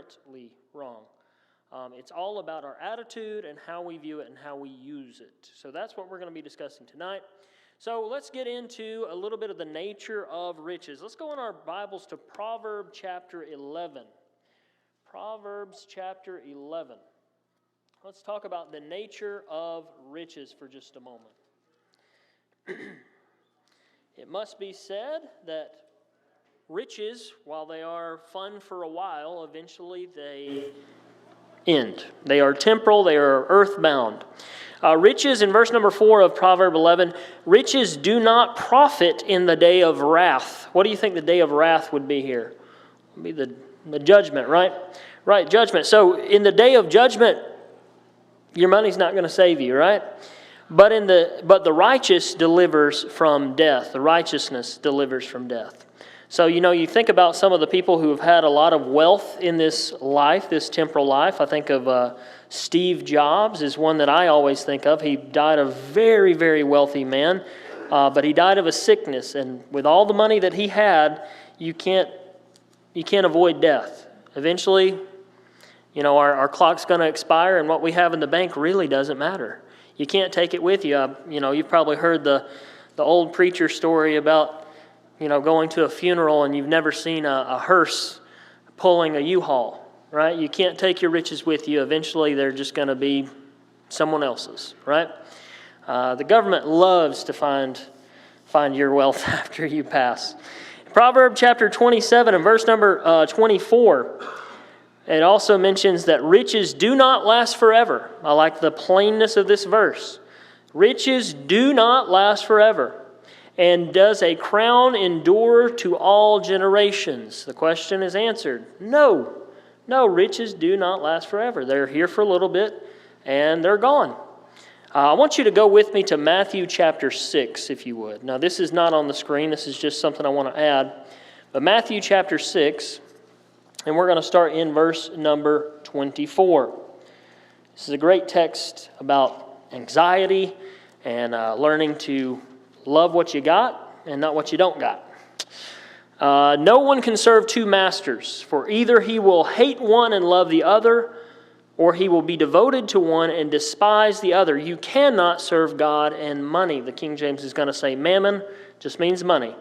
inherently wrong. It's all about our attitude and how we view it and how we use it. So that's what we're going to be discussing tonight. So let's get into a little bit of the nature of riches. Let's go in our Bibles to Proverbs chapter 11. Proverbs chapter 11. Let's talk about the nature of riches for just a moment. It must be said that riches, while they are fun for a while, eventually they end. They are temporal, they are earthbound. Riches, in verse number 4 of Proverbs 11, riches do not profit in the day of wrath. What do you think the day of wrath would be here? It would be the judgment, right? Right, judgment. So in the day of judgment, your money's not going to save you, right? But the righteous delivers from death. The righteousness delivers from death. So, you think about some of the people who have had a lot of wealth in this life, this temporal life. I think of Steve Jobs is one that I always think of. He died a very, very wealthy man, but he died of a sickness. And with all the money that he had, you can't avoid death. Eventually, our clock's going to expire, and what we have in the bank really doesn't matter. You can't take it with you. You've probably heard the old preacher story about going to a funeral and you've never seen a hearse pulling a U-Haul, right? You can't take your riches with you. Eventually, they're just going to be someone else's, right? The government loves to find your wealth after you pass. Proverbs chapter 27 and verse number 24, it also mentions that riches do not last forever. I like the plainness of this verse. Riches do not last forever. And does a crown endure to all generations? The question is answered. No. No, riches do not last forever. They're here for a little bit, and they're gone. I want you to go with me to Matthew chapter 6, if you would. Now, this is not on the screen. This is just something I want to add. But Matthew chapter 6, and we're going to start in verse number 24. This is a great text about anxiety and learning to love what you got and not what you don't got. No one can serve two masters, for either he will hate one and love the other, or he will be devoted to one and despise the other. You cannot serve God and money. The King James is going to say mammon, just means money.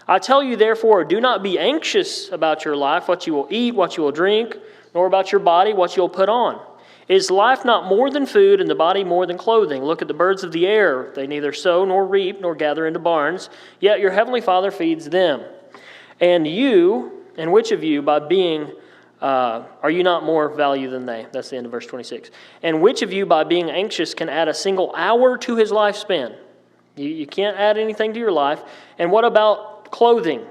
I tell you, therefore, do not be anxious about your life, what you will eat, what you will drink, nor about your body, what you will put on. Is life not more than food, and the body more than clothing? Look at the birds of the air. They neither sow nor reap nor gather into barns, yet your heavenly Father feeds them. And which of you, by being, are you not more value than they? That's the end of verse 26. And which of you, by being anxious, can add a single hour to his lifespan? You can't add anything to your life. And what about clothing?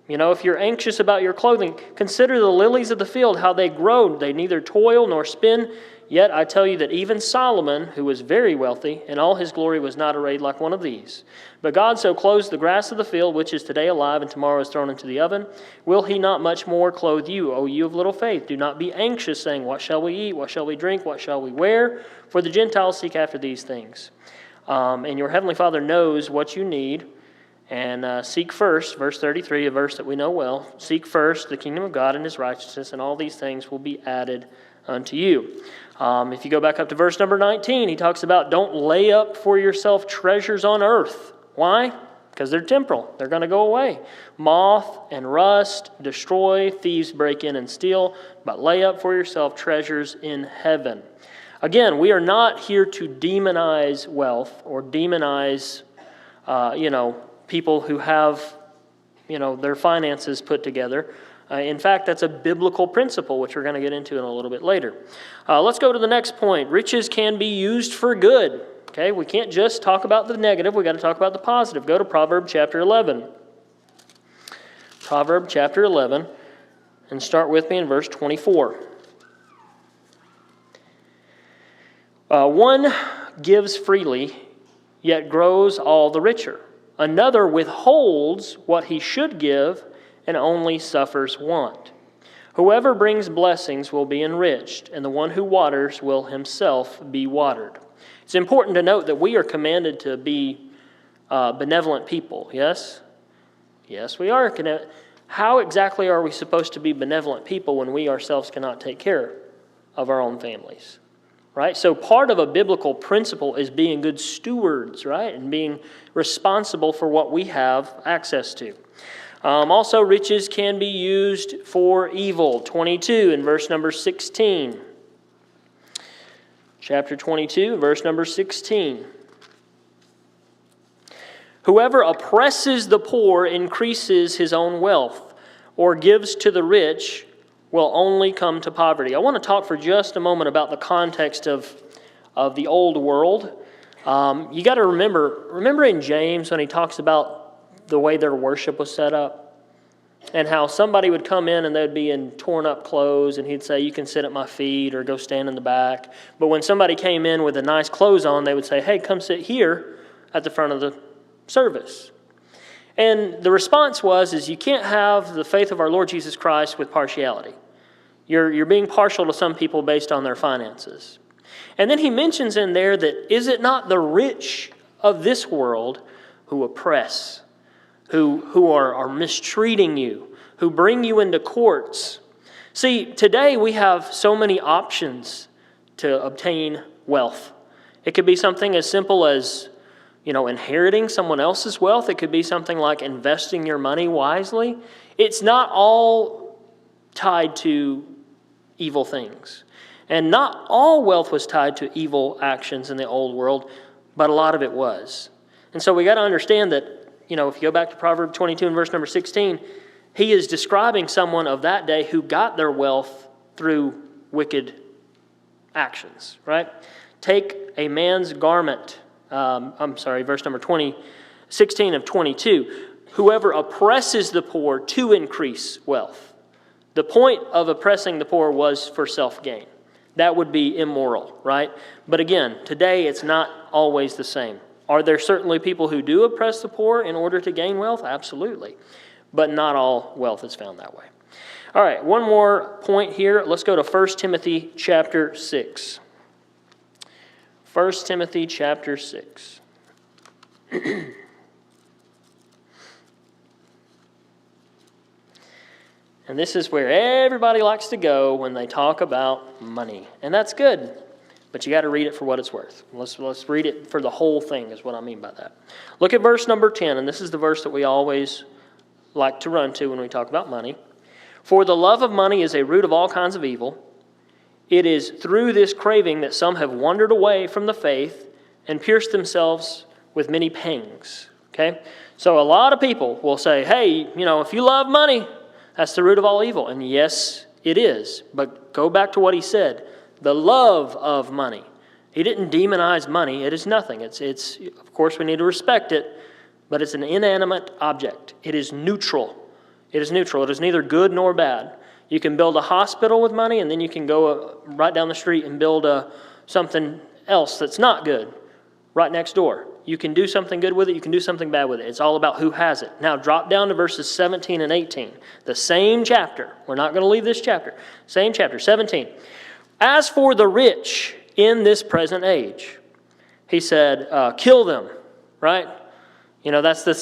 If you're anxious about your clothing, consider the lilies of the field, how they grow. They neither toil nor spin. Yet I tell you that even Solomon, who was very wealthy, in all his glory was not arrayed like one of these. But God so clothes the grass of the field, which is today alive and tomorrow is thrown into the oven. Will he not much more clothe you, O you of little faith? Do not be anxious, saying, what shall we eat? What shall we drink? What shall we wear? For the Gentiles seek after these things. And your heavenly Father knows what you need. And seek first, verse 33, a verse that we know well, seek first the kingdom of God and his righteousness, and all these things will be added unto you. If you go back up to verse number 19, he talks about don't lay up for yourself treasures on earth. Why? Because they're temporal. They're going to go away. Moth and rust destroy, thieves break in and steal, but lay up for yourself treasures in heaven. Again, we are not here to demonize wealth or demonize, people who have, their finances put together. In fact, that's a biblical principle, which we're going to get into in a little bit later. Let's go to the next point. Riches can be used for good. Okay, we can't just talk about the negative. We've got to talk about the positive. Go to Proverbs chapter 11. Proverbs chapter 11, and start with me in verse 24. One gives freely, yet grows all the richer. Another withholds what he should give and only suffers want. Whoever brings blessings will be enriched, and the one who waters will himself be watered. It's important to note that we are commanded to be benevolent people, yes? Yes, we are. how exactly are we supposed to be benevolent people when we ourselves cannot take care of our own families? Right? So part of a biblical principle is being good stewards, right? And being responsible for what we have access to. Also, riches can be used for evil. 22 in verse number 16. Chapter 22, verse number 16. Whoever oppresses the poor increases his own wealth, or gives to the rich will only come to poverty. I want to talk for just a moment about the context of the old world. You got to remember in James when he talks about the way their worship was set up, and how somebody would come in and they'd be in torn up clothes, and he'd say, you can sit at my feet or go stand in the back. But when somebody came in with the nice clothes on, they would say, hey, come sit here at the front of the service. And the response is you can't have the faith of our Lord Jesus Christ with partiality. You're being partial to some people based on their finances. And then he mentions in there that is it not the rich of this world who oppress, who are mistreating you, who bring you into courts? See, today we have so many options to obtain wealth. It could be something as simple as inheriting someone else's wealth. It could be something like investing your money wisely. It's not all tied to evil things. And not all wealth was tied to evil actions in the old world, but a lot of it was. And so we got to understand that, if you go back to Proverbs 22 and verse number 16, he is describing someone of that day who got their wealth through wicked actions, right? Take a man's garment. Verse number 16 of 22. Whoever oppresses the poor to increase wealth. The point of oppressing the poor was for self-gain. That would be immoral, right? But again, today it's not always the same. Are there certainly people who do oppress the poor in order to gain wealth? Absolutely. But not all wealth is found that way. All right, one more point here. Let's go to 1 Timothy chapter 6. 1 Timothy chapter 6. And this is where everybody likes to go when they talk about money. And that's good, but you got to read it for what it's worth. Let's read it for the whole thing is what I mean by that. Look at verse number 10, and this is the verse that we always like to run to when we talk about money. For the love of money is a root of all kinds of evil. It is through this craving that some have wandered away from the faith and pierced themselves with many pangs. Okay? So a lot of people will say, hey, if you love money, that's the root of all evil. And yes, it is. But go back to what he said. The love of money. He didn't demonize money. It is nothing. It's of course, we need to respect it, but it's an inanimate object. It is neutral. It is neutral. It is neither good nor bad. You can build a hospital with money, and then you can go right down the street and build something else that's not good right next door. You can do something good with it. You can do something bad with it. It's all about who has it. Now drop down to verses 17 and 18. The same chapter. We're not going to leave this chapter. Same chapter, 17. As for the rich in this present age, he said, kill them, right? That's the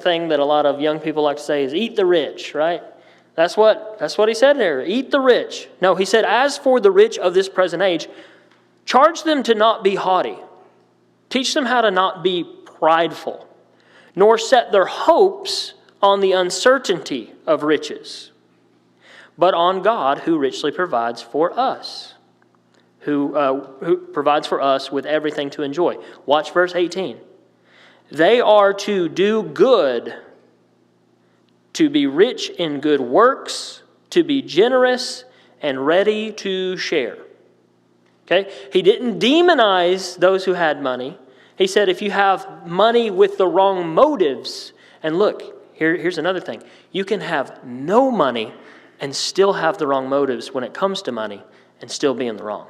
thing that a lot of young people like to say is eat the rich, right? That's what he said there. Eat the rich. No, he said, as for the rich of this present age, charge them to not be haughty. Teach them how to not be prideful, nor set their hopes on the uncertainty of riches, but on God who richly provides for us, who provides for us with everything to enjoy. Watch verse 18. They are to do good, to be rich in good works, to be generous and ready to share. Okay? He didn't demonize those who had money. He said if you have money with the wrong motives, and look, here's another thing. You can have no money and still have the wrong motives when it comes to money and still be in the wrong.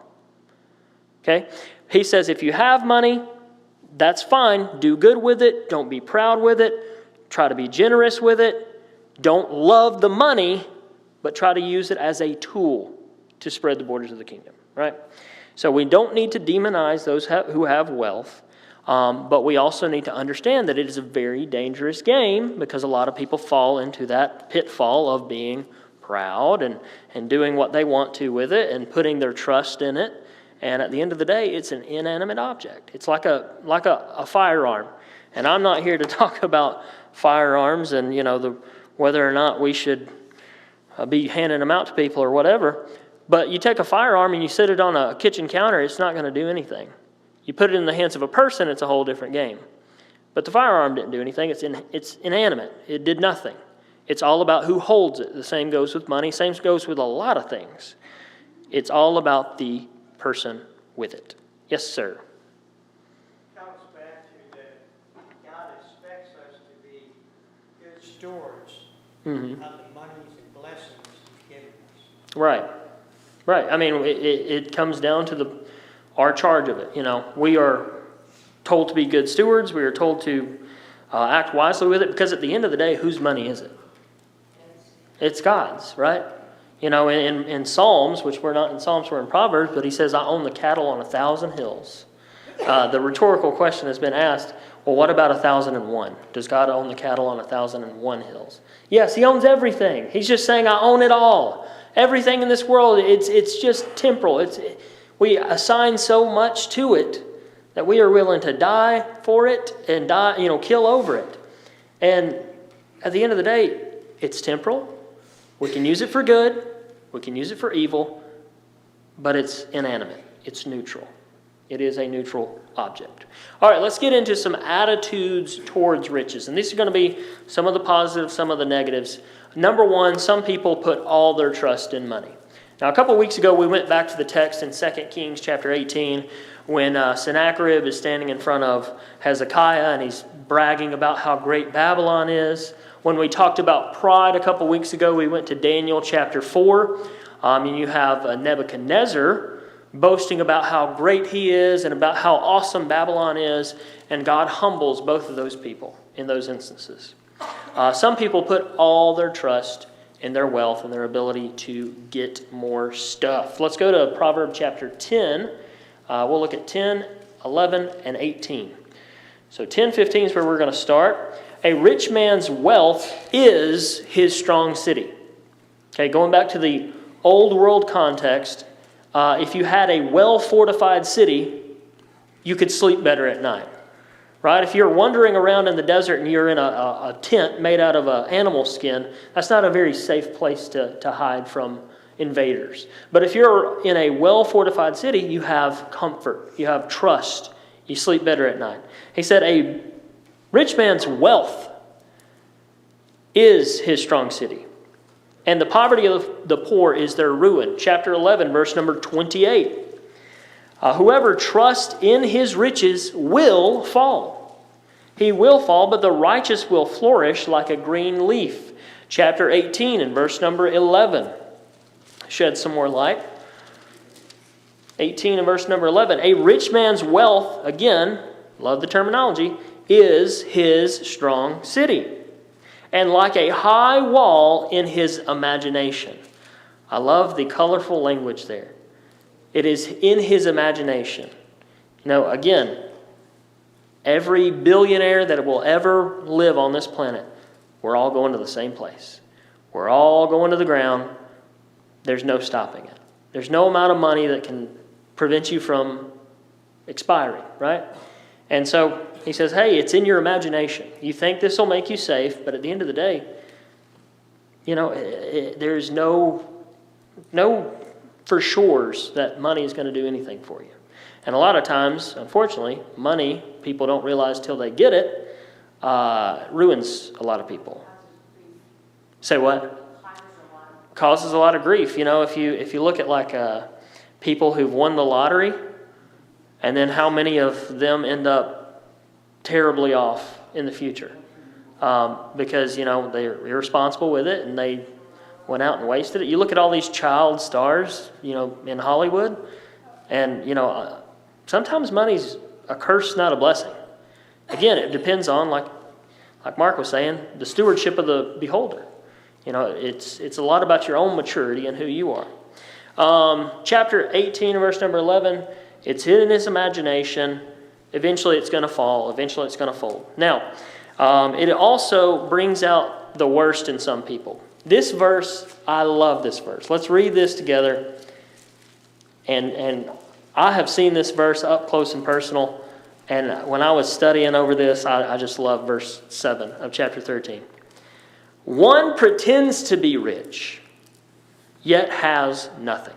Okay? He says if you have money, that's fine. Do good with it. Don't be proud with it. Try to be generous with it. Don't love the money, but try to use it as a tool to spread the borders of the kingdom, right? So we don't need to demonize those who have wealth. But we also need to understand that it is a very dangerous game because a lot of people fall into that pitfall of being proud and doing what they want to with it and putting their trust in it. And at the end of the day, it's an inanimate object. It's like a firearm. And I'm not here to talk about firearms and whether or not we should be handing them out to people or whatever. But you take a firearm and you sit it on a kitchen counter, it's not going to do anything. You put it in the hands of a person, it's a whole different game. But the firearm didn't do anything. It's inanimate. It did nothing. It's all about who holds it. The same goes with money. Same goes with a lot of things. It's all about the person with it. Yes, sir. It comes back to that God expects us to be good stewards of the monies and blessings He's given us. Right. Right. I mean, it comes down to our charge of it. We are told to be good stewards. We are told to act wisely with it because at the end of the day, whose money is it? It's God's, right? In Psalms, which we're not in Psalms, we're in Proverbs, but he says, I own the cattle on 1,000 hills. The rhetorical question has been asked, well, what about 1,001? Does God own the cattle on 1,001 hills? Yes, he owns everything. He's just saying, I own it all. Everything in this world, it's just temporal. We assign so much to it that we are willing to die for it and kill over it. And at the end of the day, it's temporal. We can use it for good. We can use it for evil. But it's inanimate. It's neutral. It is a neutral object. All right, let's get into some attitudes towards riches. And these are going to be some of the positives, some of the negatives. Number one, some people put all their trust in money. Now, a couple of weeks ago, we went back to the text in 2 Kings chapter 18 when Sennacherib is standing in front of Hezekiah and he's bragging about how great Babylon is. When we talked about pride a couple of weeks ago, we went to Daniel chapter 4. And you have Nebuchadnezzar boasting about how great he is and about how awesome Babylon is. And God humbles both of those people in those instances. Some people put all their trust in their wealth and their ability to get more stuff. Let's go to Proverbs chapter 10. We'll look at 10, 11, and 18. So 10, 15 is where we're going to start. A rich man's wealth is his strong city. Okay, going back to the old world context, if you had a well-fortified city, you could sleep better at night. Right? If you're wandering around in the desert and you're in a tent made out of an animal skin, that's not a very safe place to hide from invaders. But if you're in a well-fortified city, you have comfort, you have trust, you sleep better at night. He said a rich man's wealth is his strong city, and the poverty of the poor is their ruin. Chapter 11, verse number 28. Whoever trusts in his riches will fall. He will fall, but the righteous will flourish like a green leaf. Chapter 18 and verse number 11. Shed some more light. 18 and verse number 11. A rich man's wealth, again, love the terminology, is his strong city, and like a high wall in his imagination. I love the colorful language there. It is in his imagination. Again, every billionaire that will ever live on this planet, we're all going to the same place. We're all going to the ground. There's no stopping it. There's no amount of money that can prevent you from expiring, right? And so he says, hey, it's in your imagination. You think this will make you safe, but at the end of the day, there's no for sures that money is going to do anything for you. And a lot of times, unfortunately, money, people don't realize till they get it, ruins a lot of people. Say what? Causes a lot of grief. If you look at people who've won the lottery, and then how many of them end up terribly off in the future because they're irresponsible with it and they went out and wasted it. You look at all these child stars, in Hollywood, and sometimes money's a curse, not a blessing. Again, it depends on, like Mark was saying, the stewardship of the beholder. It's a lot about your own maturity and who you are. Chapter 18, verse number 11, it's hidden in his imagination. Eventually it's going to fall. Eventually it's going to fold. Now, it also brings out the worst in some people. This verse, I love this verse. Let's read this together. And I have seen this verse up close and personal. And when I was studying over this, I just love verse 7 of chapter 13. One pretends to be rich, yet has nothing.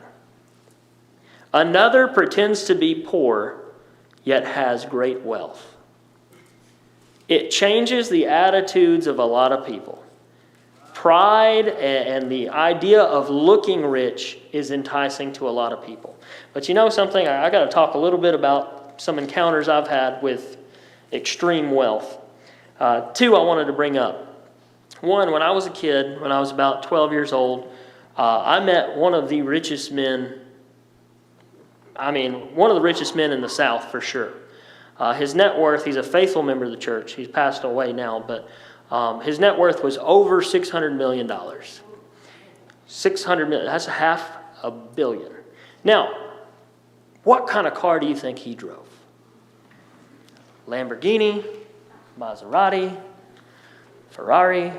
Another pretends to be poor, yet has great wealth. It changes the attitudes of a lot of people. Pride and the idea of looking rich is enticing to a lot of people. But you know something? I got to talk a little bit about some encounters I've had with extreme wealth. Two I wanted to bring up. One, when I was a kid, when I was about 12 years old, I met one of the richest men, one of the richest men in the South for sure. His net worth, he's a faithful member of the church. He's passed away now, but his net worth was over $600 million. $600 million, that's $500 million. Now, what kind of car do you think he drove? Lamborghini, Maserati, Ferrari,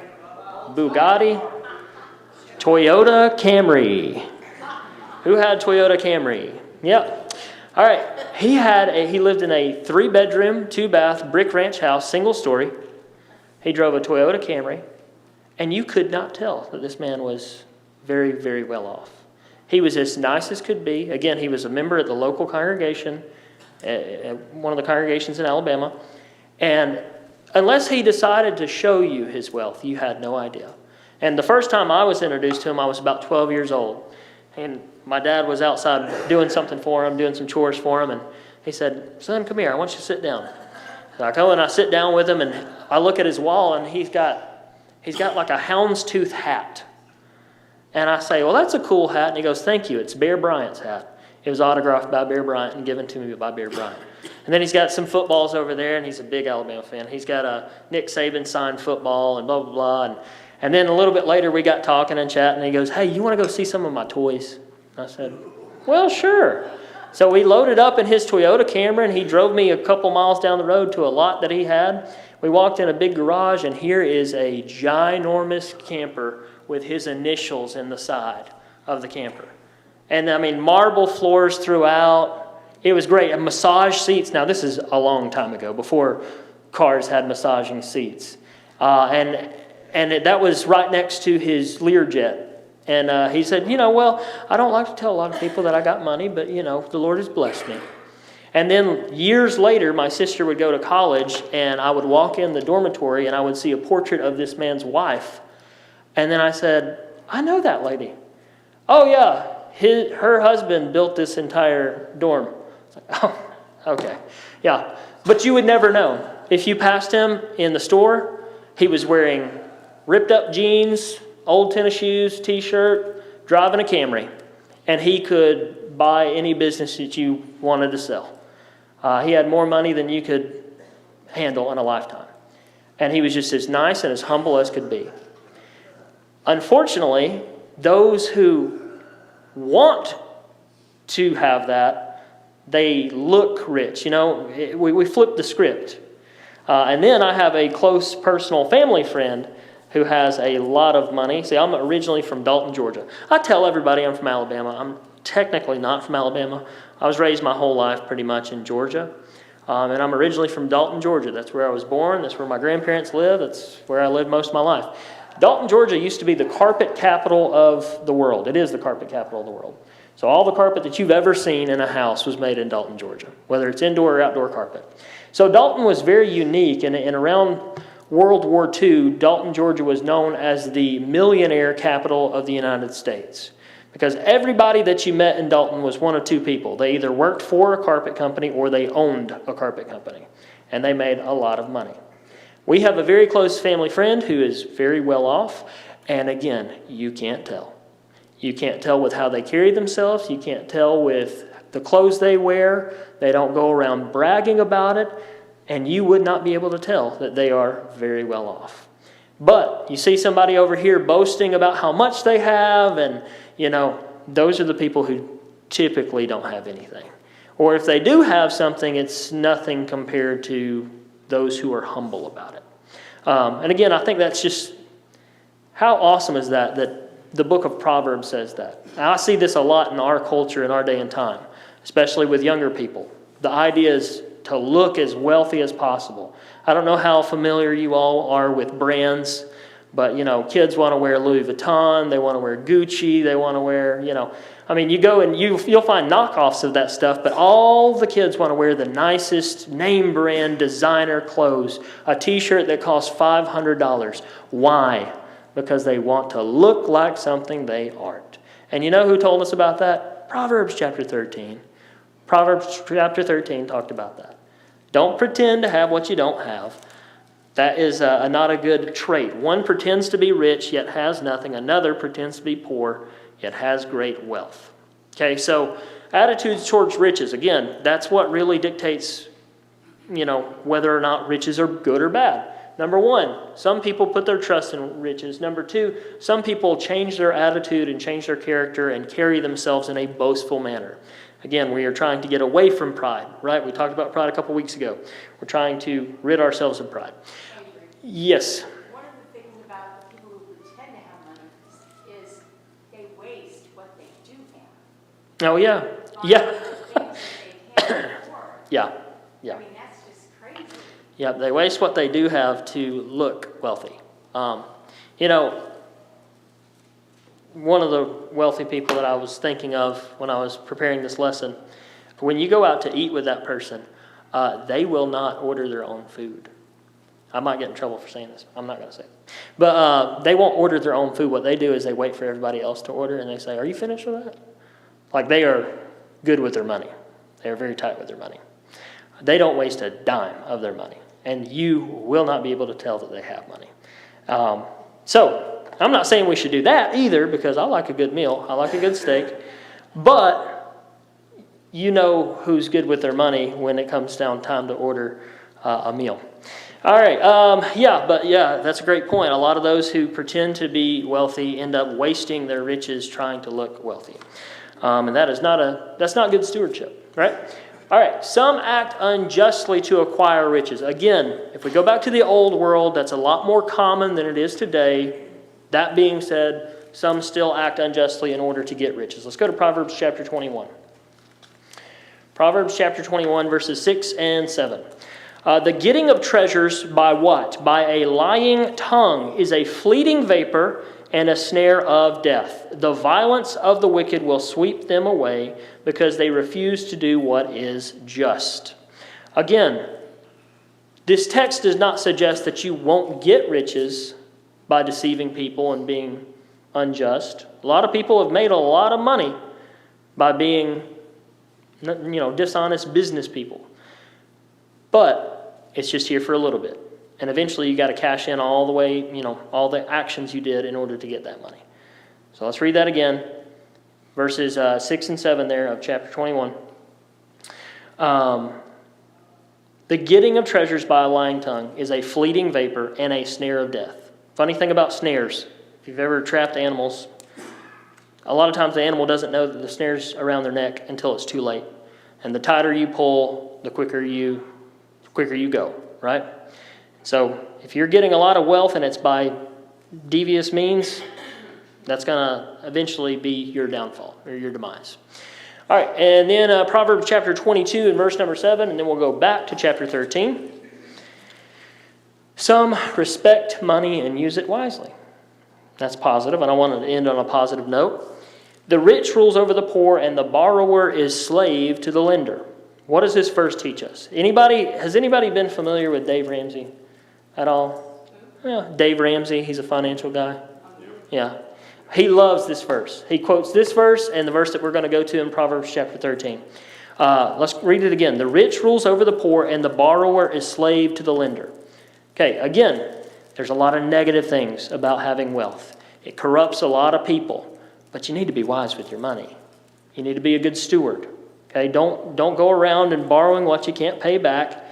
Bugatti, Toyota Camry. Who had Toyota Camry? Yep. All right. He lived in a 3-bedroom, 2-bath brick ranch house, single story. He drove a Toyota Camry, and you could not tell that this man was very, very well off. He was as nice as could be. Again, he was a member at the local congregation, one of the congregations in Alabama. And unless he decided to show you his wealth, you had no idea. And the first time I was introduced to him, I was about 12 years old. And my dad was outside doing something for him, doing some chores for him. And he said, "Son, come here. I want you to sit down." So I go and I sit down with him, and I look at his wall, and he's got like a houndstooth hat. And I say, "Well, that's a cool hat." And he goes, "Thank you. It's Bear Bryant's hat. It was autographed by Bear Bryant and given to me by Bear Bryant." And then he's got some footballs over there, and he's a big Alabama fan. He's got a Nick Saban signed football and blah, blah, blah. And then a little bit later, we got talking and chatting, and he goes, "Hey, you want to go see some of my toys?" I said, "Well, sure." So we loaded up in his Toyota Camry, and he drove me a couple miles down the road to a lot that he had. We walked in a big garage, and here is a ginormous camper with his initials in the side of the camper. And marble floors throughout. It was great. And massage seats. Now, this is a long time ago, before cars had massaging seats. That was right next to his Learjet. And he said, "Well, I don't like to tell a lot of people that I got money, but, the Lord has blessed me." And then years later, my sister would go to college, and I would walk in the dormitory, and I would see a portrait of this man's wife. And then I said, "I know that lady." "Oh, yeah, her husband built this entire dorm." It's like, "Oh, okay. Yeah." But you would never know. If you passed him in the store, he was wearing ripped up jeans, old tennis shoes, T-shirt, driving a Camry. And he could buy any business that you wanted to sell. He had more money than you could handle in a lifetime. And he was just as nice and as humble as could be. Unfortunately, those who want to have that, they look rich. We flip the script. And then I have a close personal family friend who has a lot of money. See, I'm originally from Dalton, Georgia. I tell everybody I'm from Alabama. I'm technically not from Alabama. I was raised my whole life pretty much in Georgia. And I'm originally from Dalton, Georgia. That's where I was born. That's where my grandparents live. That's where I lived most of my life. Dalton, Georgia used to be the carpet capital of the world. It is the carpet capital of the world. So all the carpet that you've ever seen in a house was made in Dalton, Georgia, whether it's indoor or outdoor carpet. So Dalton was very unique, and around World War II, Dalton, Georgia was known as the millionaire capital of the United States, because everybody that you met in Dalton was one of two people. They either worked for a carpet company or they owned a carpet company, and they made a lot of money. We have a very close family friend who is very well off, and again, you can't tell. You can't tell with how they carry themselves. You can't tell with the clothes they wear. They don't go around bragging about it. And you would not be able to tell that they are very well off. But you see somebody over here boasting about how much they have, and, those are the people who typically don't have anything. Or if they do have something, it's nothing compared to those who are humble about it. And again, I think that's just, how awesome is that the book of Proverbs says that. Now, I see this a lot in our culture, in our day and time, especially with younger people. The idea is to look as wealthy as possible. I don't know how familiar you all are with brands, but, kids want to wear Louis Vuitton, they want to wear Gucci, they want to wear, you go and you'll find knockoffs of that stuff, but all the kids want to wear the nicest name brand designer clothes, a t-shirt that costs $500. Why? Because they want to look like something they aren't. And you know who told us about that? Proverbs chapter 13. Proverbs chapter 13 talked about that. Don't pretend to have what you don't have. That is not a good trait. One pretends to be rich, yet has nothing. Another pretends to be poor, yet has great wealth. Okay, so attitudes towards riches, again, that's what really dictates, whether or not riches are good or bad. Number one, some people put their trust in riches. Number two, some people change their attitude and change their character and carry themselves in a boastful manner. Again, we are trying to get away from pride, right? We talked about pride a couple weeks ago. We're trying to rid ourselves of pride. Avery, Yes. one of the things about the people who pretend to have money is they waste what they do have. Oh, yeah. Buying Yeah. other things that they can't afford. Yeah. I mean, that's just crazy. Yeah, they waste what they do have to look wealthy. One of the wealthy people that I was thinking of when I was preparing this lesson, when you go out to eat with that person, they will not order their own food. I might get in trouble for saying this. I'm not going to say it. But they won't order their own food. What they do is they wait for everybody else to order, and they say, "Are you finished with that?" Like, they are good with their money. They are very tight with their money. They don't waste a dime of their money, and you will not be able to tell that they have money. So I'm not saying we should do that either, because I like a good meal. I like a good steak. But you know who's good with their money when it comes down time to order a meal. All right. That's a great point. A lot of those who pretend to be wealthy end up wasting their riches trying to look wealthy. And that's not good stewardship, right? All right, some act unjustly to acquire riches. Again, if we go back to the old world, that's a lot more common than it is today. That being said, some still act unjustly in order to get riches. Let's go to Proverbs chapter 21. Proverbs chapter 21, verses 6 and 7. The getting of treasures by what? By a lying tongue is a fleeting vapor and a snare of death. The violence of the wicked will sweep them away because they refuse to do what is just. Again, this text does not suggest that you won't get riches by deceiving people and being unjust. A lot of people have made a lot of money by being, dishonest business people. But it's just here for a little bit. And eventually you got to cash in all the way, all the actions you did in order to get that money. So let's read that again. Verses 6 and 7 there of chapter 21. The getting of treasures by a lying tongue is a fleeting vapor and a snare of death. Funny thing about snares, if you've ever trapped animals, a lot of times the animal doesn't know that the snare's around their neck until it's too late. And the tighter you pull, the quicker you go, right? So if you're getting a lot of wealth and it's by devious means, that's going to eventually be your downfall or your demise. All right, and then Proverbs chapter 22 and verse number 7, and then we'll go back to chapter 13. Some respect money and use it wisely. That's positive, and I want to end on a positive note. The rich rules over the poor, and the borrower is slave to the lender. What does this verse teach us? Has anybody been familiar with Dave Ramsey at all? Yeah, Dave Ramsey, he's a financial guy. Yeah. He loves this verse. He quotes this verse and the verse that we're going to go to in Proverbs chapter 13. Let's read it again. The rich rules over the poor, and the borrower is slave to the lender. Okay, again, there's a lot of negative things about having wealth. It corrupts a lot of people, but you need to be wise with your money. You need to be a good steward. Okay, don't go around and borrowing what you can't pay back.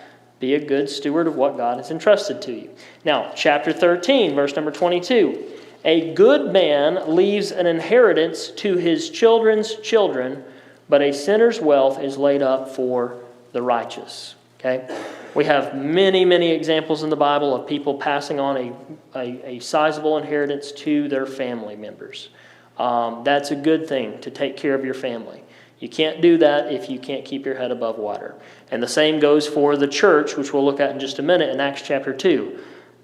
Be a good steward of what God has entrusted to you. Now, chapter 13, verse number 22. A good man leaves an inheritance to his children's children, but a sinner's wealth is laid up for the righteous. Okay? We have many, many examples in the Bible of people passing on a sizable inheritance to their family members. That's a good thing, to take care of your family. You can't do that if you can't keep your head above water. And the same goes for the church, which we'll look at in just a minute in Acts chapter 2.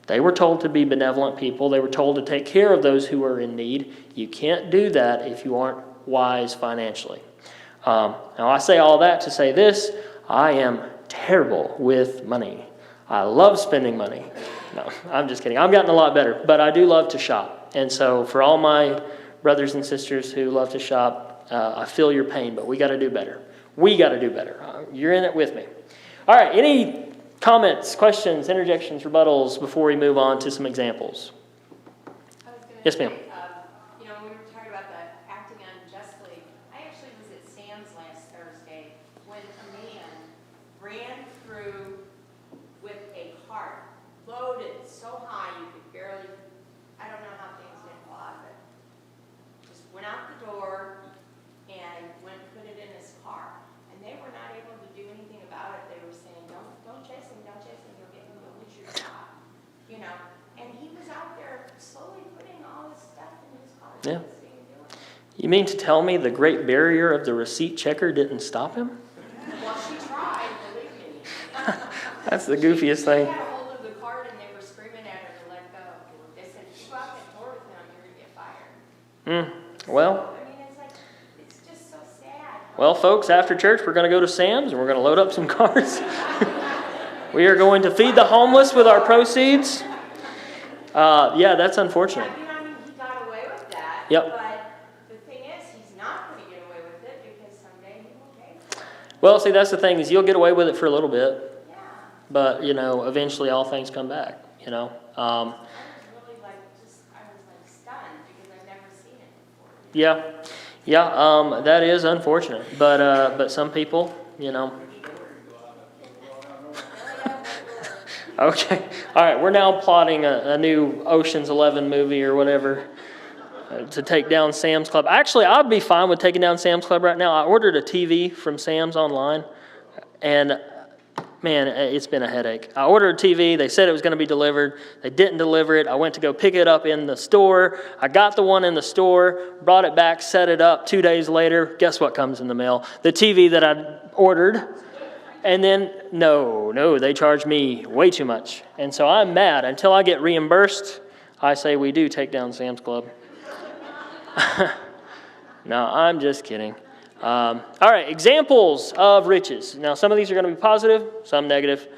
They were told to be benevolent people. They were told to take care of those who are in need. You can't do that if you aren't wise financially. Now, I say all that to say this: I am terrible with money. I love spending money. No, I'm just kidding. I've gotten a lot better, but I do love to shop. And so for all my brothers and sisters who love to shop, I feel your pain, but we got to do better. We got to do better. You're in it with me. All right, any comments, questions, interjections, rebuttals before we move on to some examples? Yes, ma'am. When we were talking about the acting unjustly, I actually was at Sam's last Thursday when a man ran through with a cart loaded so high you could barely, I don't know how things didn't fall out of it, just went out the door and went and put it in his car. And they were not able to do anything about it. They were saying, don't chase him, you'll get him, you'll lose your job. And he was out there slowly putting all this stuff in his car. Yeah. You mean to tell me the great barrier of the receipt checker didn't stop him? Well, she tried, believe me. That's the goofiest thing. She had a hold of the cart and they were screaming at her to let go. They said, if you go out that door with them, you're going to get fired. Well, I mean, it's just so sad. well, folks, after church, we're going to go to Sam's and we're going to load up some cars. We are going to feed the homeless with our proceeds. Yeah, that's unfortunate. I mean, he got away with that. Yep. But the thing is, he's not going to get away with it because someday he will pay for it. Well, see, that's the thing, is you'll get away with it for a little bit, Yeah. but, eventually all things come back, I was really I was stunned because I've never seen it before. Yeah, that is unfortunate, but some people, Okay, all right, we're now plotting a new Ocean's 11 movie or whatever to take down Sam's Club. Actually, I'd be fine with taking down Sam's Club right now. I ordered a TV from Sam's online, and man, it's been a headache. I ordered a TV. They said it was going to be delivered. They didn't deliver it. I went to go pick it up in the store. I got the one in the store, brought it back, set it up. 2 days later, guess what comes in the mail? The TV that I ordered. And then, no, they charge me way too much. And so I'm mad. Until I get reimbursed, I say we do take down Sam's Club. No, I'm just kidding. All right, examples of riches. Now, some of these are going to be positive, some negative.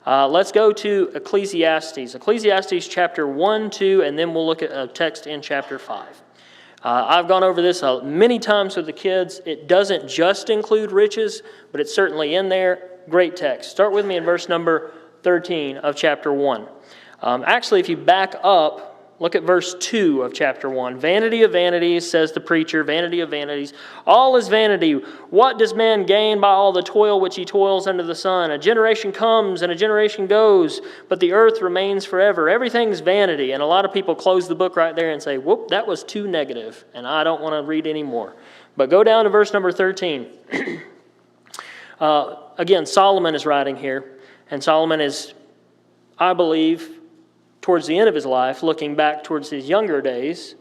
Let's go to Ecclesiastes. Ecclesiastes chapter 1, 2, and then we'll look at a text in chapter 5. I've gone over this many times with the kids. It doesn't just include riches, but it's certainly in there. Great text. Start with me in verse number 13 of chapter 1. Actually, if you back up, look at verse 2 of chapter 1. Vanity of vanities, says the preacher, vanity of vanities. All is vanity. What does man gain by all the toil which he toils under the sun? A generation comes and a generation goes, but the earth remains forever. Everything's vanity. And a lot of people close the book right there and say, whoop, that was too negative, and I don't want to read anymore. But go down to verse number 13. Again, Solomon is writing here, and Solomon is, I believe, towards the end of his life, looking back towards his younger days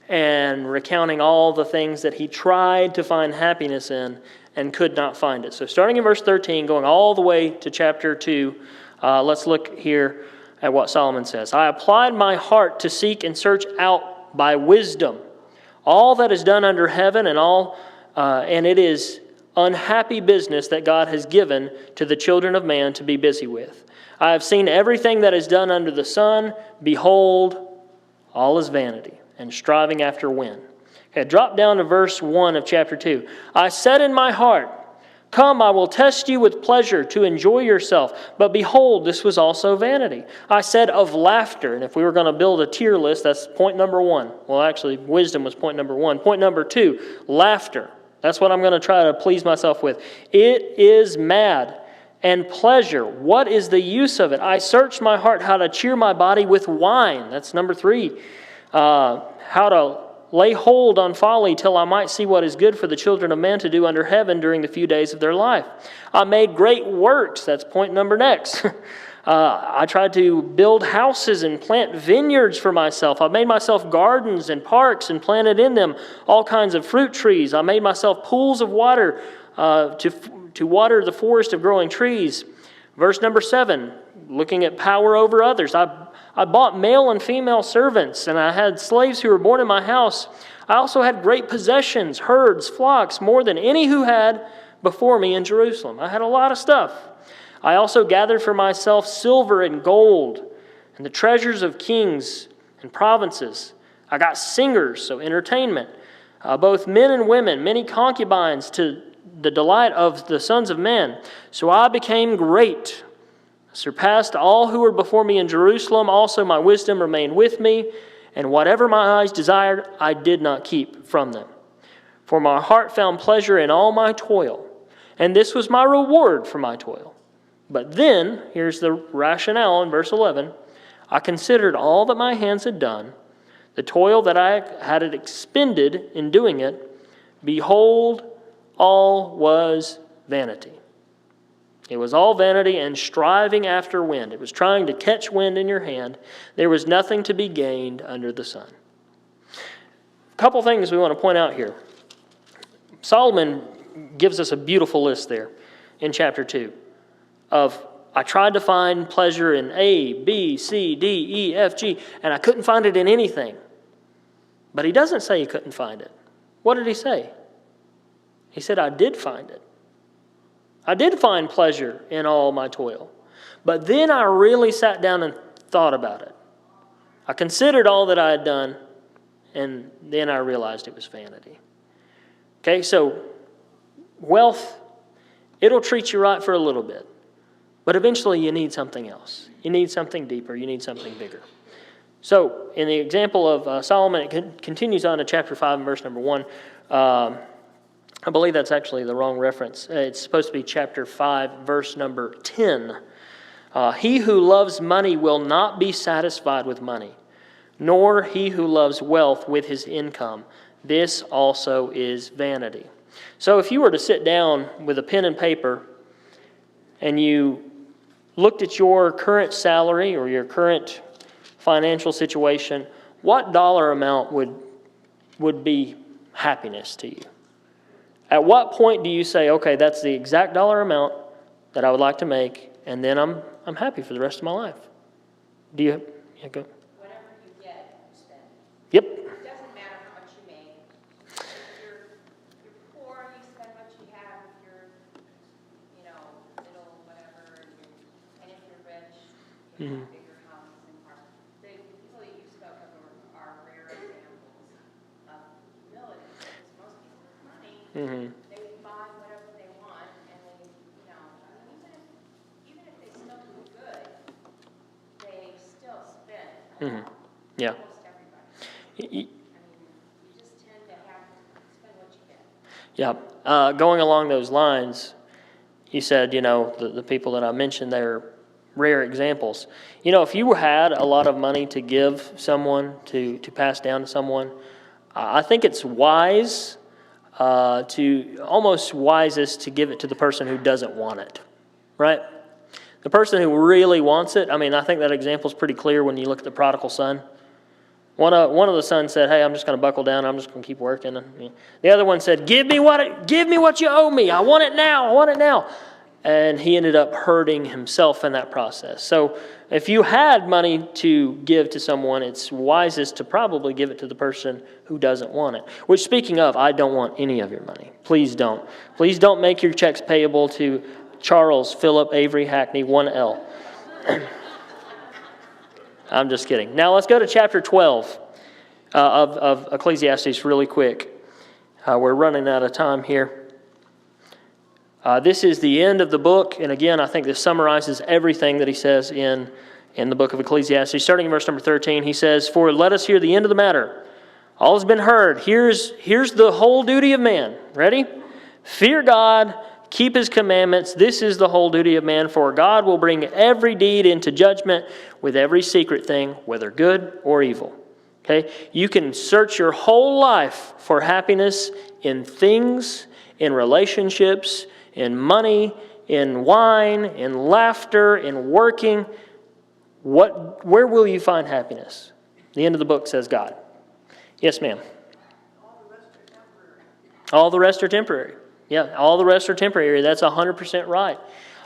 and recounting all the things that he tried to find happiness in and could not find it. So starting in verse 13, going all the way to chapter 2, let's look here at what Solomon says. I applied my heart to seek and search out by wisdom all that is done under heaven and it is unhappy business that God has given to the children of man to be busy with. I have seen everything that is done under the sun. Behold, all is vanity and striving after wind. Okay, drop down to verse 1 of chapter 2. I said in my heart, come, I will test you with pleasure to enjoy yourself. But behold, this was also vanity. I said of laughter. And if we were going to build a tier list, that's point number 1. Well, actually, wisdom was point number 1. Point number 2, laughter. That's what I'm going to try to please myself with. It is mad. And pleasure, what is the use of it? I searched my heart how to cheer my body with wine. That's number 3. How to lay hold on folly till I might see what is good for the children of men to do under heaven during the few days of their life. I made great works. That's point number next. I tried to build houses and plant vineyards for myself. I made myself gardens and parks and planted in them all kinds of fruit trees. I made myself pools of water to water the forest of growing trees. Verse number 7, looking at power over others. I bought male and female servants, and I had slaves who were born in my house. I also had great possessions, herds, flocks, more than any who had before me in Jerusalem. I had a lot of stuff. I also gathered for myself silver and gold and the treasures of kings and provinces. I got singers, so entertainment, both men and women, many concubines to the delight of the sons of men. So I became great, surpassed all who were before me in Jerusalem. Also my wisdom remained with me, and whatever my eyes desired, I did not keep from them. For my heart found pleasure in all my toil, and this was my reward for my toil. But then, here's the rationale in verse 11, I considered all that my hands had done, the toil that I had expended in doing it. Behold, all was vanity. It was all vanity and striving after wind. It was trying to catch wind in your hand. There was nothing to be gained under the sun. A couple things we want to point out here. Solomon gives us a beautiful list there in chapter 2 of, I tried to find pleasure in A, B, C, D, E, F, G, and I couldn't find it in anything. But he doesn't say he couldn't find it. What did he say? He said, I did find it. I did find pleasure in all my toil. But then I really sat down and thought about it. I considered all that I had done, and then I realized it was vanity. Okay, so wealth, it'll treat you right for a little bit. But eventually you need something else. You need something deeper. You need something bigger. So in the example of Solomon, it continues on to chapter 5 and verse number 1. I believe that's actually the wrong reference. It's supposed to be chapter 5, verse number 10. He who loves money will not be satisfied with money, nor he who loves wealth with his income. This also is vanity. So if you were to sit down with a pen and paper and you looked at your current salary or your current financial situation, what dollar amount would be happiness to you? At what point do you say, okay, that's the exact dollar amount that I would like to make, and then I'm happy for the rest of my life? Do you? Yeah, go. Whatever you get, you spend. Yep. It doesn't matter how much you make. If you're poor, you spend what you have. If you're, middle, whatever, and if you're rich, you have bigger houses and cars. The people that you spoke of are rare examples of humility. Because most people with money, they buy whatever they want, and they, even if they still do good, they still spend. Yeah. Almost everybody. You just tend to spend what you get. Yeah. Going along those lines, you said, the people that I mentioned, they're rare examples. If you had a lot of money to give someone, to pass down to someone, I think it's wisest to give it to the person who doesn't want it, right? The person who really wants it, I think that example is pretty clear when you look at the prodigal son. One of the sons said, hey, I'm just going to buckle down. I'm just going to keep working. And the other one said, give me what you owe me. I want it now. I want it now. And he ended up hurting himself in that process. So if you had money to give to someone, it's wisest to probably give it to the person who doesn't want it. Which, speaking of, I don't want any of your money. Please don't. Please don't make your checks payable to Charles Philip Avery Hackney, 1L. I'm just kidding. Now let's go to chapter 12 of Ecclesiastes really quick. We're running out of time here. This is the end of the book, and again, I think this summarizes everything that he says in the book of Ecclesiastes. Starting in verse number 13, he says, "For let us hear the end of the matter. All has been heard. Here's the whole duty of man." Ready? "Fear God, keep his commandments. This is the whole duty of man, for God will bring every deed into judgment with every secret thing, whether good or evil." Okay? You can search your whole life for happiness in things, in relationships, in money, in wine, in laughter, in working. Where will you find happiness? The end of the book says God. Yes, ma'am. All the rest are temporary. Yeah, all the rest are temporary. That's 100% right.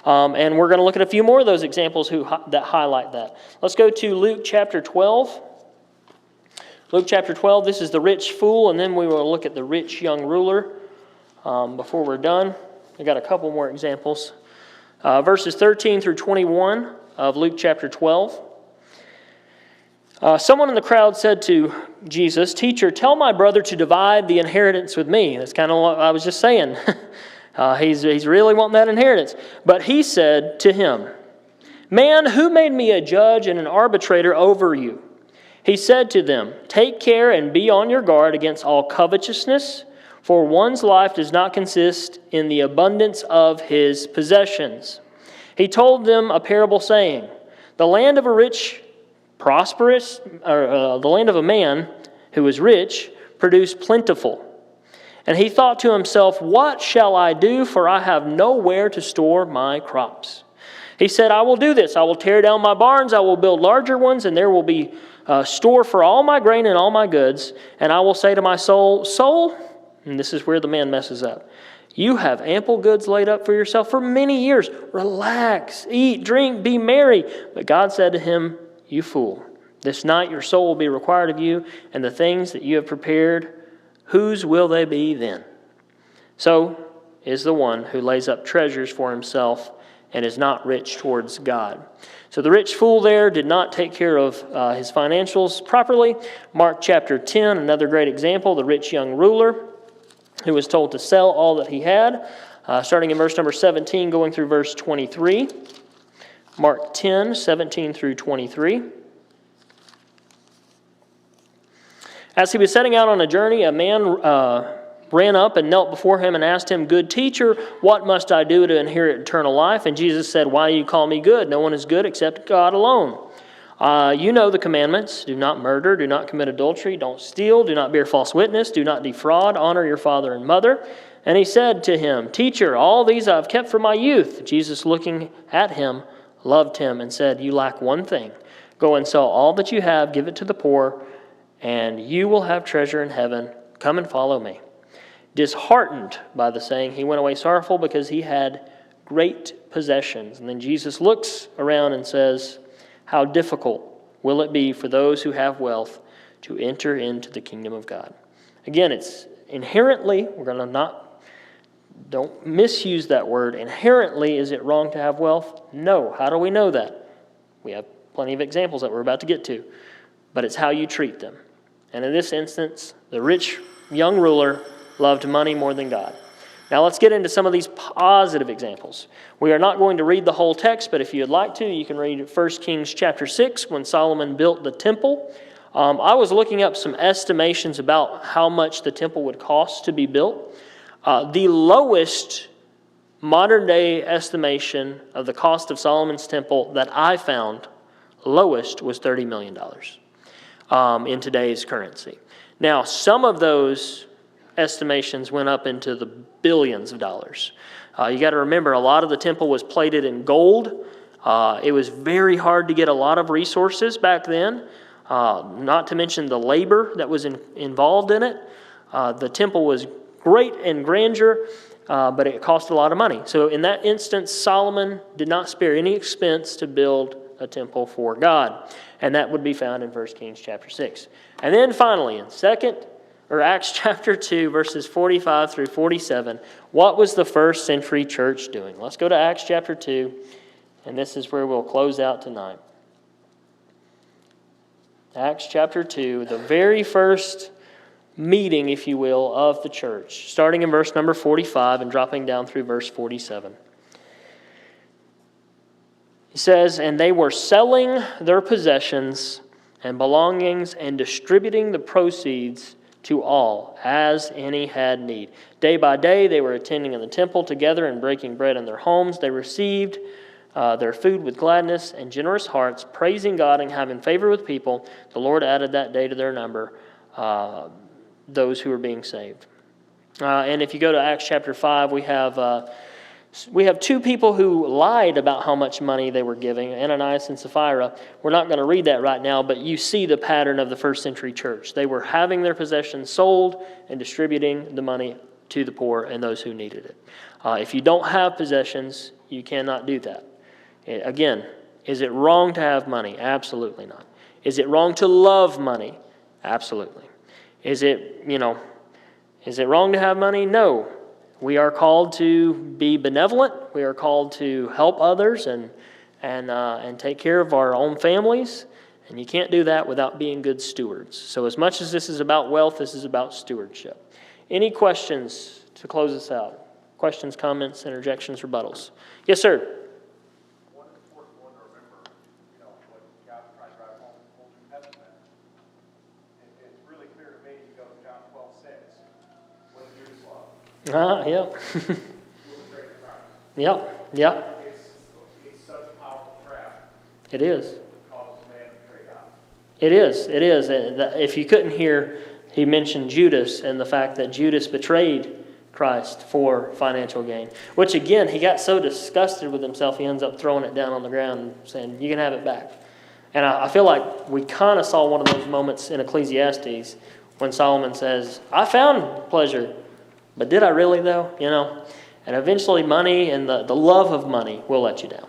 And we're going to look at a few more of those examples that highlight that. Let's go to Luke chapter 12. Luke chapter 12, this is the rich fool, and then we will look at the rich young ruler before we're done. I got a couple more examples. Verses 13 through 21 of Luke chapter 12. Someone in the crowd said to Jesus, "Teacher, tell my brother to divide the inheritance with me." That's kind of what I was just saying. He's really wanting that inheritance. But he said to him, "Man, who made me a judge and an arbitrator over you?" He said to them, "Take care and be on your guard against all covetousness, for one's life does not consist in the abundance of his possessions." He told them a parable saying, the land of a man who was rich produced plentiful. And he thought to himself, "What shall I do, for I have nowhere to store my crops?" He said, "I will do this. I will tear down my barns, I will build larger ones, and there will be store for all my grain and all my goods. And I will say to my soul, soul," and this is where the man messes up, "you have ample goods laid up for yourself for many years. Relax, eat, drink, be merry." But God said to him, "You fool, this night your soul will be required of you, and the things that you have prepared, whose will they be then?" So is the one who lays up treasures for himself and is not rich towards God. So the rich fool there did not take care of his financials properly. Mark chapter 10, another great example, the rich young ruler who was told to sell all that he had, starting in verse number 17, going through verse 23. Mark 10, 17 through 23. As he was setting out on a journey, a man ran up and knelt before him and asked him, "Good teacher, what must I do to inherit eternal life?" And Jesus said, "Why do you call me good? No one is good except God alone. You know the commandments. Do not murder, do not commit adultery, don't steal, do not bear false witness, do not defraud, honor your father and mother." And he said to him, "Teacher, all these I have kept from my youth." Jesus, looking at him, loved him and said, "You lack one thing. Go and sell all that you have, give it to the poor, and you will have treasure in heaven. Come and follow me." Disheartened by the saying, he went away sorrowful because he had great possessions. And then Jesus looks around and says, "How difficult will it be for those who have wealth to enter into the kingdom of God?" Again, it's inherently, don't misuse that word. Inherently, is it wrong to have wealth? No. How do we know that? We have plenty of examples that we're about to get to. But it's how you treat them. And in this instance, the rich young ruler loved money more than God. Now let's get into some of these positive examples. We are not going to read the whole text, but if you'd like to, you can read 1 Kings chapter 6 when Solomon built the temple. I was looking up some estimations about how much the temple would cost to be built. The lowest modern day estimation of the cost of Solomon's temple that I found, lowest, was $30 million in today's currency. Now, some of those estimations went up into the billions of dollars. You got to remember, a lot of the temple was plated in gold. It was very hard to get a lot of resources back then, not to mention the labor that was involved in it. The temple was great in grandeur, but it cost a lot of money. So in that instance, Solomon did not spare any expense to build a temple for God. And that would be found in 1 Kings chapter 6. And then finally, in Acts chapter 2, verses 45 through 47, what was the first century church doing? Let's go to Acts chapter 2, and this is where we'll close out tonight. Acts chapter 2, the very first meeting, if you will, of the church, starting in verse number 45 and dropping down through verse 47. He says, "And they were selling their possessions and belongings and distributing the proceeds to all, as any had need. Day by day they were attending in the temple together and breaking bread in their homes. They received their food with gladness and generous hearts, praising God and having favor with people. The Lord added that day to their number those who were being saved. And if you go to Acts chapter 5, we have two people who lied about how much money they were giving, Ananias and Sapphira. We're not going to read that right now, but you see the pattern of the first century church. They were having their possessions sold and distributing the money to the poor and those who needed it. If you don't have possessions, you cannot do that. Again, is it wrong to have money? Absolutely not. Is it wrong to love money? Absolutely. Is it wrong to have money? No. We are called to be benevolent. We are called to help others and take care of our own families. And you can't do that without being good stewards. So as much as this is about wealth, this is about stewardship. Any questions to close us out? Questions, comments, interjections, rebuttals? Yes, sir. One important one to remember, what God tried to drive home in the Old Testament. It's really clear to me, you go to John 12:6, what did Judas love? Yep. Yep. Yep. It's such a powerful trap. It is. It causes man to trade off. It is. It is. If you couldn't hear, he mentioned Judas and the fact that Judas betrayed Christ for financial gain. Which again, he got so disgusted with himself, he ends up throwing it down on the ground and saying, "You can have it back." And I feel like we kind of saw one of those moments in Ecclesiastes when Solomon says, "I found pleasure, but did I really though?" And eventually money and the love of money will let you down.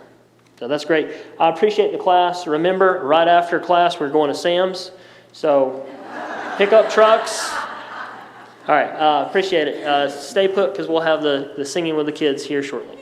So that's great. I appreciate the class. Remember, right after class, we're going to Sam's. So pick up trucks. All right, appreciate it. Stay put because we'll have the singing with the kids here shortly.